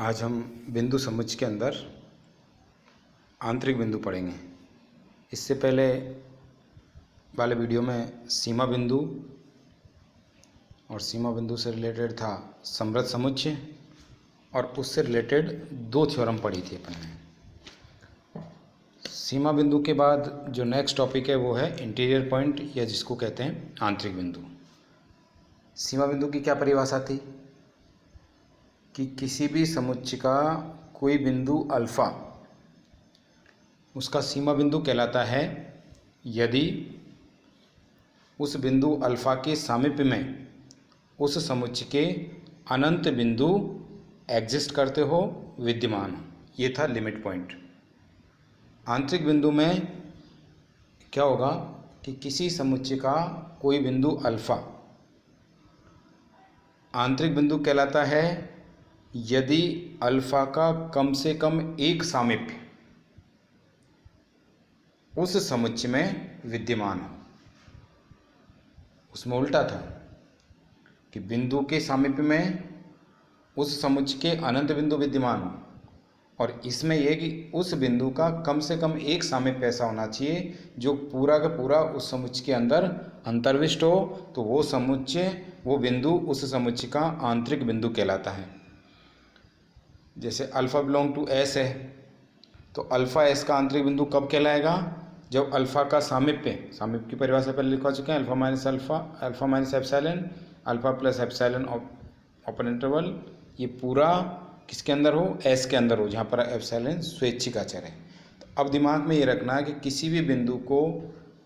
आज हम बिंदु समुच्चय के अंदर आंतरिक बिंदु पढ़ेंगे। इससे पहले वाले वीडियो में सीमा बिंदु और सीमा बिंदु से रिलेटेड था समृद्ध समुच्चय और उससे रिलेटेड दो थ्योरम पढ़ी थी अपन ने। सीमा बिंदु के बाद जो नेक्स्ट टॉपिक है वो है इंटीरियर पॉइंट या जिसको कहते हैं आंतरिक बिंदु। सीमा बिंदु की क्या परिभाषा थी कि किसी भी समुच्चय का कोई बिंदु अल्फा उसका सीमा बिंदु कहलाता है यदि उस बिंदु अल्फा के सामीप्य में उस समुच्चय के अनंत बिंदु एग्जिस्ट करते हो, विद्यमान हो। ये था लिमिट पॉइंट। आंतरिक बिंदु में क्या होगा कि किसी समुच्चय का कोई बिंदु अल्फा आंतरिक बिंदु कहलाता है यदि अल्फा का कम से कम एक सामीप्य उस समुच्चय में विद्यमान हो। उसमें उल्टा था कि बिंदु के सामीप्य में उस समुच्चय के अनंत बिंदु विद्यमान हो, और इसमें यह कि उस बिंदु का कम से कम एक सामीप्य ऐसा होना चाहिए जो पूरा का पूरा उस समुच्चय के अंदर अंतर्विष्ट हो, तो वो समुच्चय वो बिंदु उस समुच्चय का आंतरिक बिंदु कहलाता है। जैसे अल्फ़ा बिलोंग टू एस है तो अल्फ़ा एस का आंतरिक बिंदु कब कहलाएगा? जब अल्फ़ा का सामीप्य की परिभाषा पहले लिखवा चुके हैं, alpha minus epsilon, alpha plus epsilon open interval, ये पूरा किसके अंदर हो? एस के अंदर हो, जहाँ पर एप्सिलॉन स्वैच्छिक अचर है। तो अब दिमाग में ये रखना है कि किसी भी बिंदु को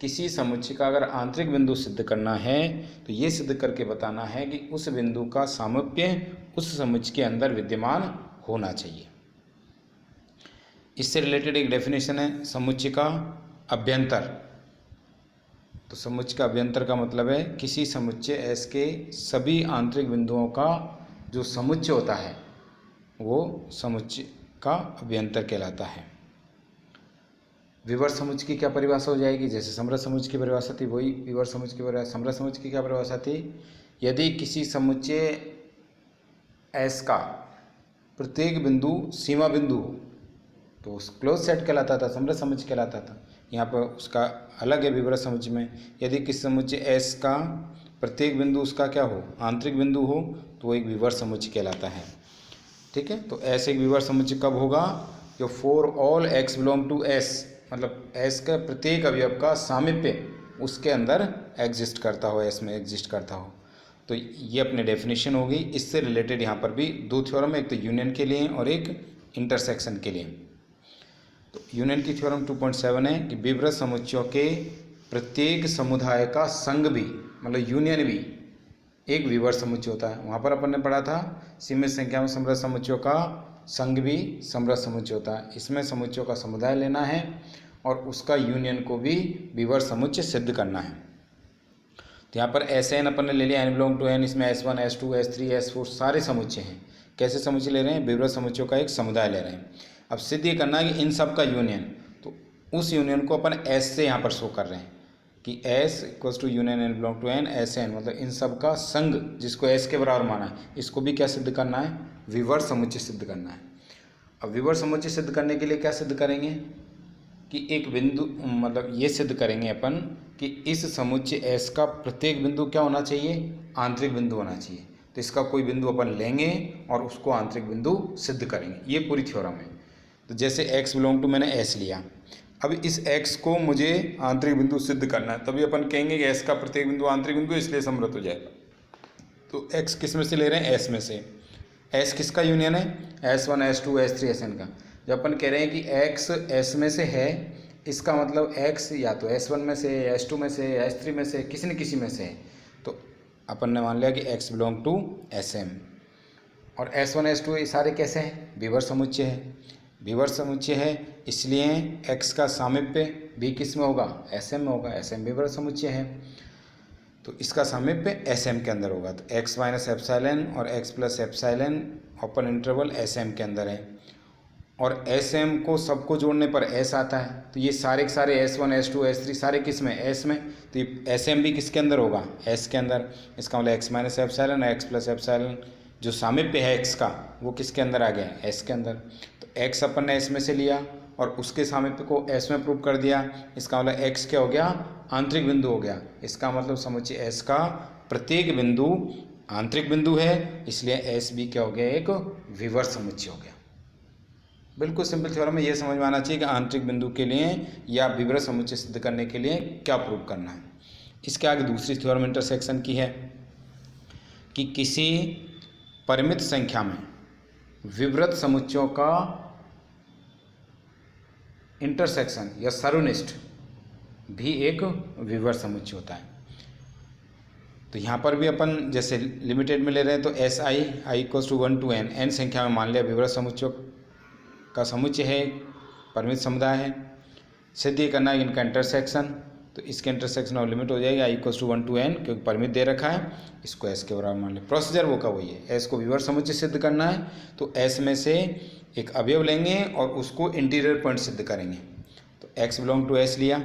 किसी समुच्चय का अगर आंतरिक बिंदु सिद्ध करना है तो ये सिद्ध करके बताना है कि उस बिंदु का सामीप्य उस समुच्चय के अंदर विद्यमान होना चाहिए। इससे रिलेटेड एक डेफिनेशन है समुच्चय का अभ्यंतर। तो समुच्चय का अभ्यंतर का मतलब है किसी समुच्चय एस के सभी आंतरिक बिंदुओं का जो समुच्चय होता है वो समुच्चय का अभ्यंतर कहलाता है। विवर्त समुच्चय की क्या परिभाषा हो जाएगी? जैसे समृद्ध समुच्चय की परिभाषा थी वही विवर्त समुच्चय की परिभाषा। समृद्ध समुच्चय की क्या परिभाषा थी? यदि किसी समुच्चय एस का प्रत्येक बिंदु सीमा बिंदु हो तो उस क्लोज सेट कहलाता था, समृद्ध समुच्चय कहलाता था। यहाँ पर उसका अलग है विवर्त समुच्चय में। यदि किसी समुच्चय एस का प्रत्येक बिंदु उसका क्या हो? आंतरिक बिंदु हो, तो वो एक विवर्त समुच्चय कहलाता है। ठीक है, तो ऐसे एक विवर्त समुच्चय कब होगा? जो for all x belong to S, मतलब एस का प्रत्येक अवयव का सामीप्य उसके अंदर एग्जिस्ट करता हो, एस में एग्जिस्ट करता हो। तो ये अपनी डेफिनेशन होगी। इससे रिलेटेड यहाँ पर भी दो थ्योरम है, एक तो यूनियन के लिए और एक इंटरसेक्शन के लिए। तो यूनियन की थ्योरम 2.7 है कि विवर्त समुच्चयों के प्रत्येक समुदाय का संघ भी, मतलब यूनियन भी एक विवर्त समुच्चय होता है। वहाँ पर अपन ने पढ़ा था सीमित संख्या में समृद्ध समुच्चयों का संघ भी समृद्ध समुच्चय होता है। इसमें समुच्चयों का समुदाय लेना है और उसका यूनियन को भी विवर्त समुच्चय सिद्ध करना है। तो यहाँ पर एस एन अपन ने ले लिया, एन बिलोंग टू एन, इसमें S1 S2 S3 S4 सारे समुच्चय हैं। कैसे समुच्चय ले रहे हैं? विवर्त समुच्चयों का एक समुदाय ले रहे हैं। अब सिद्ध ये करना है कि इन सब का यूनियन, तो उस यूनियन को अपन एस से यहाँ पर शो कर रहे हैं कि S equals to union n belong to n S n, मतलब इन सब का संघ जिसको एस के बराबर माना है, इसको भी क्या सिद्ध करना है? विवर्त समुच्चय सिद्ध करना है। अब विवर्त समुच्चय सिद्ध करने के लिए क्या सिद्ध करेंगे कि एक बिंदु, मतलब ये सिद्ध करेंगे अपन कि इस समुच्चय एस का प्रत्येक बिंदु क्या होना चाहिए? आंतरिक बिंदु होना चाहिए। तो इसका कोई बिंदु अपन लेंगे और उसको आंतरिक बिंदु सिद्ध करेंगे। ये पूरी थ्योरम है। तो जैसे x बिलोंग टू मैंने s लिया, अब इस x को मुझे आंतरिक बिंदु सिद्ध करना है, तभी अपन कहेंगे कि s का प्रत्येक बिंदु आंतरिक बिंदु, इसलिए समृद्ध हो जाएगा। तो x किस में से ले रहे हैं? s में से। s किसका यूनियन है? S1 S2 S3 Sn का। जब अपन कह रहे हैं कि x s में से है, इसका मतलब x या तो S1 में से, S2 में से, S3 में से, किसी न किसी में से है। तो अपन ने मान लिया कि x बिलोंग टू Sm, और S1 S2 ये सारे कैसे हैं? विवर्त समुच्चय है। विवर्त समुच्चय है इसलिए x का सामीप्य भी किस में होगा? Sm में होगा। Sm विवर्त समुच्चय है तो इसका सामीप्य Sm के अंदर होगा। तो x माइनस एप्सिलॉन और x plus epsilon open interval Sm के अंदर है, और Sm को सबको जोड़ने पर S आता है। तो ये सारे के सारे S1 S2 S3 सारे किस में? S में। तो ये Sm भी किसके अंदर होगा? S के अंदर। इसका मतलब x माइनस एप्सिलॉन और x प्लस एप्सिलॉन जो सामीप्य है एक्स का वो किसके अंदर आ गया, एस के अंदर। तो एक्स अपन ने एस में से लिया और उसके सामीप्य को एस में प्रूव कर दिया। इसका मतलब एक्स क्या हो गया, आंतरिक बिंदु हो गया। इसका मतलब समुच्चय एस का प्रत्येक बिंदु आंतरिक बिंदु है, इसलिए एस भी क्या हो गया, एक विवर्त समुच्चय हो गया। बिल्कुल सिंपल थ्योरम में ये समझ में आना चाहिए कि आंतरिक बिंदु के लिए या विवर्त समुच्चय सिद्ध करने के लिए क्या प्रूव करना है। इसके आगे दूसरी थ्योरम इंटरसेक्शन की है कि किसी परिमित संख्या में विवर्त समुच्चयों का इंटरसेक्शन या सर्वनिष्ठ भी एक विवर्त समुच्चय होता है। तो यहाँ पर भी अपन जैसे लिमिटेड में ले रहे हैं तो S I equals to 1 to n, n संख्या में मान लिया विवर्त समुच्चयों का समुच्चय है, परिमित समुदाय है। सिद्ध ये करना है इनका इंटरसेक्शन, तो इसके इंटरसेक्शन और लिमिट हो जाएगी आई इक्वल्स टू 1 to n, क्योंकि परिमित दे रखा है, इसको एस के बराबर मान लिया। प्रोसीजर वो का वही है, एस को विवर्त समुच्चय सिद्ध करना है तो एस में से एक अवयव लेंगे और उसको इंटीरियर पॉइंट सिद्ध करेंगे। तो एक्स बिलोंग टू एस लिया,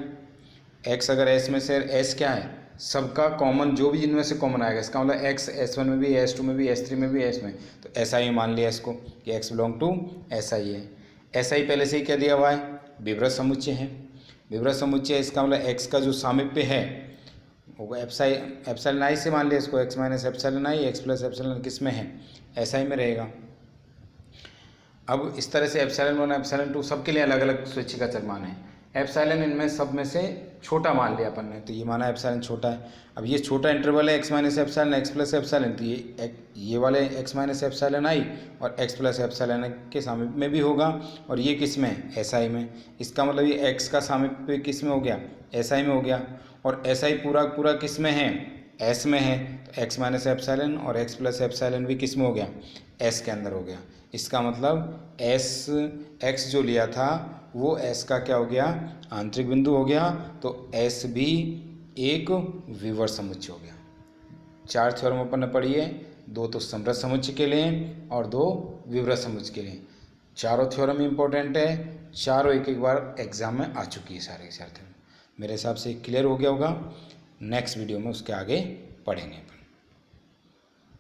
एक्स अगर एस में से एस क्या है, सबका कॉमन जो भी इनमें से कॉमन आएगा, इसका मतलब एक्स S1 में भी, S2 में भी, S3 में भी, S में, तो एस आई मान लिया इसको कि x belong to S I है। एस आई पहले से ही क्या दिया हुआ है, विवर्त समुच्चय है। विवर्त समुच्चय इसका मतलब एक्स का जो सामीप्य है वो एप्सिलॉन आई से मान लिया इसको, x minus epsilon i, x plus epsilon किस में है, एस आई में रहेगा। अब इस तरह से एप्सिलॉन 1 एप्सिलॉन 2 सबके लिए अलग अलग स्वैच्छिक अचर मान है। एप्सिलॉन इनमें सब में से छोटा मान लिया अपन ने, तो ये माना एप्सिलॉन छोटा है। अब ये छोटा इंटरवल है x minus epsilon x plus epsilon, तो ये वाले एक्स माइनस एप्सिलॉन आई और एक्स प्लस एप्सिलॉन के सामीप्य में भी होगा, और ये किस में, एस आई में। इसका मतलब ये एक्स का सामीप्य किस में हो गया, एस आई में हो गया, और एस आई पूरा पूरा किस में है, एस में है। तो एक्स माइनस एप्सिलॉन और एक्स प्लस एप्सिलॉन भी किस में हो गया, एस के अंदर हो गया। इसका मतलब एस एक्स जो लिया था वो एस का क्या हो गया, आंतरिक बिंदु हो गया, तो एस भी एक विवर्त समुच्चय हो गया। 4 थ्योरम अपन ने पढ़ी है, 2 तो समृद्ध समुच्चय के लिए और 2 विवर्त समुच्चय के लिए। चारों थ्योरम इंपॉर्टेंट है, चारों एक एक बार एग्जाम में आ चुकी है सारे के सारे। मेरे हिसाब से क्लियर हो गया होगा। नेक्स्ट वीडियो में उसके आगे पढ़ेंगे।